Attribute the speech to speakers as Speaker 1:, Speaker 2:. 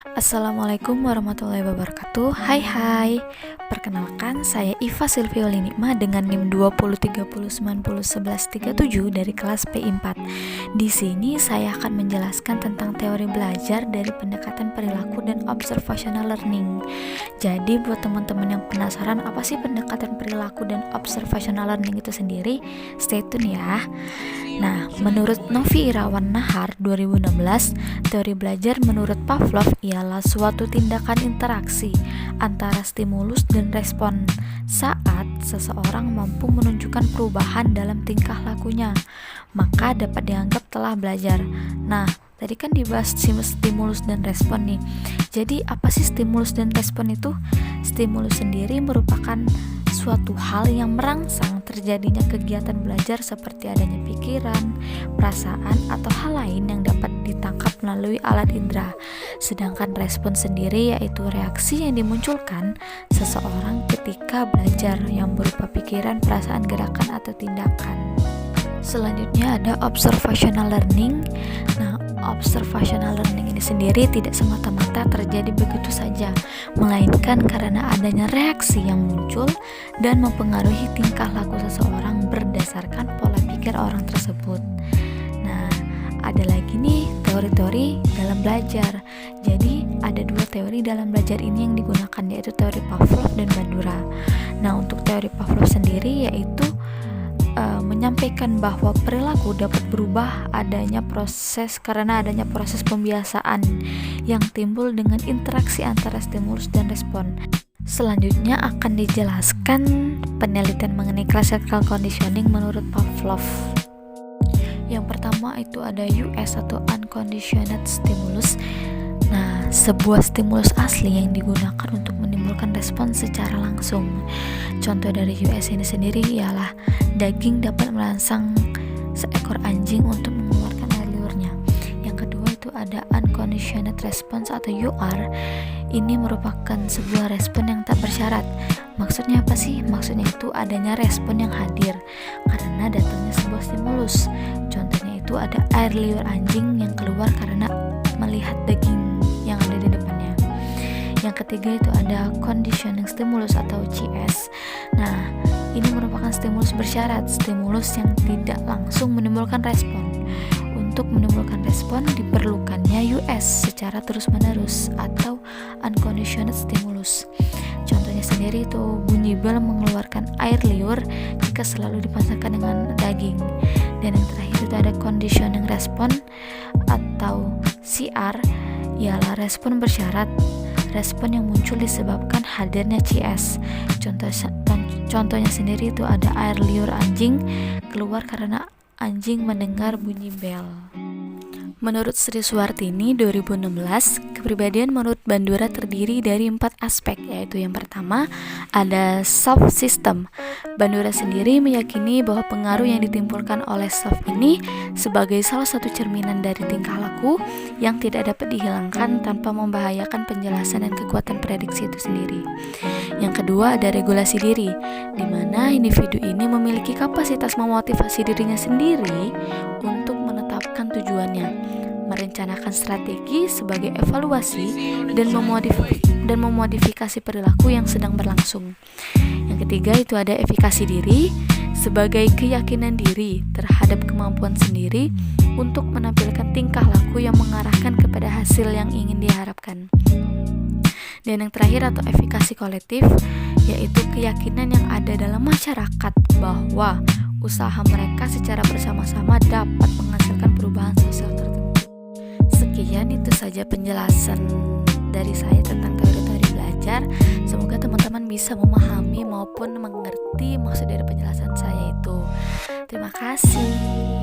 Speaker 1: Assalamualaikum warahmatullahi wabarakatuh. Hai, perkenalkan saya Iva Silviolinigma dengan NIM 2030901137 dari kelas P4. Di sini saya akan menjelaskan tentang teori belajar dari pendekatan perilaku dan observational learning. Jadi buat teman-teman yang penasaran apa sih pendekatan perilaku dan observational learning itu sendiri, stay tune ya. Nah, menurut Novi Irawan Nahar 2016, teori belajar menurut Pavlov ialah suatu tindakan interaksi antara stimulus dan respon saat seseorang mampu menunjukkan perubahan dalam tingkah lakunya, maka dapat dianggap telah belajar. Nah, tadi kan dibahas stimulus dan respon nih. Jadi apa sih stimulus dan respon itu? Stimulus sendiri merupakan suatu hal yang merangsang terjadinya kegiatan belajar seperti adanya pikiran, perasaan, atau hal lain yang dapat ditangkap melalui alat indera. Sedangkan respon sendiri yaitu reaksi yang dimunculkan seseorang ketika belajar yang berupa pikiran, perasaan, gerakan, atau tindakan. Selanjutnya ada observational learning. Nah, observational learning ini sendiri tidak semata-mata terjadi begitu saja, melainkan karena adanya reaksi yang muncul dan mempengaruhi tingkah laku seseorang berdasarkan pola pikir orang tersebut. Nah, ada lagi nih teori-teori dalam belajar. Jadi ada dua teori dalam belajar ini yang digunakan, yaitu teori Pavlov dan Bandura. Nah, untuk teori Pavlov sendiri yaitu menyampaikan bahwa perilaku dapat berubah karena adanya proses pembiasaan yang timbul dengan interaksi antara stimulus dan respon. Selanjutnya akan dijelaskan penelitian mengenai classical conditioning menurut Pavlov. Yang pertama itu ada US atau unconditioned stimulus. Nah, sebuah stimulus asli yang digunakan untuk menimbulkan respon secara langsung. Contoh dari US ini sendiri ialah daging dapat merangsang seekor anjing untuk mengeluarkan air liurnya. Yang kedua itu ada unconditioned response atau UR. Ini merupakan sebuah respon yang tak bersyarat. Maksudnya apa sih? Maksudnya itu adanya respon yang hadir karena datangnya sebuah stimulus. Contohnya itu ada air liur anjing yang keluar karena melihat daging yang ada di depannya. Yang ketiga itu ada conditioning stimulus atau CS. Nah, ini merupakan stimulus bersyarat, stimulus yang tidak langsung menimbulkan respon. Untuk menimbulkan respon diperlukannya US secara terus-menerus atau unconditioned stimulus. Contohnya sendiri itu bunyi bel mengeluarkan air liur jika selalu dipasangkan dengan daging. Dan yang terakhir itu ada conditioning response atau CR, ialah respon bersyarat, respon yang muncul disebabkan hadirnya CS. Contohnya sendiri itu ada air liur anjing keluar karena anjing mendengar bunyi bel. Menurut Sri Suwartini 2016, kepribadian menurut Bandura terdiri dari 4 aspek, yaitu yang pertama ada soft system. Bandura sendiri meyakini bahwa pengaruh yang ditimbulkan oleh soft ini sebagai salah satu cerminan dari tingkah laku yang tidak dapat dihilangkan tanpa membahayakan penjelasan dan kekuatan prediksi itu sendiri. Yang kedua ada regulasi diri, di mana individu ini memiliki kapasitas memotivasi dirinya sendiri untuk menetapkan tujuannya, merencanakan strategi sebagai evaluasi dan memodifikasi perilaku yang sedang berlangsung. Yang ketiga itu ada efikasi diri sebagai keyakinan diri terhadap kemampuan sendiri untuk menampilkan tingkah laku yang mengarahkan kepada hasil yang ingin diharapkan. Dan yang terakhir atau efikasi kolektif, yaitu keyakinan yang ada dalam masyarakat bahwa usaha mereka secara bersama-sama dapat menghasilkan perubahan sosial tertentu. Sekian itu saja penjelasan dari saya tentang teori-teori belajar. Semoga teman-teman bisa memahami maupun mengerti maksud dari penjelasan saya itu. Terima kasih.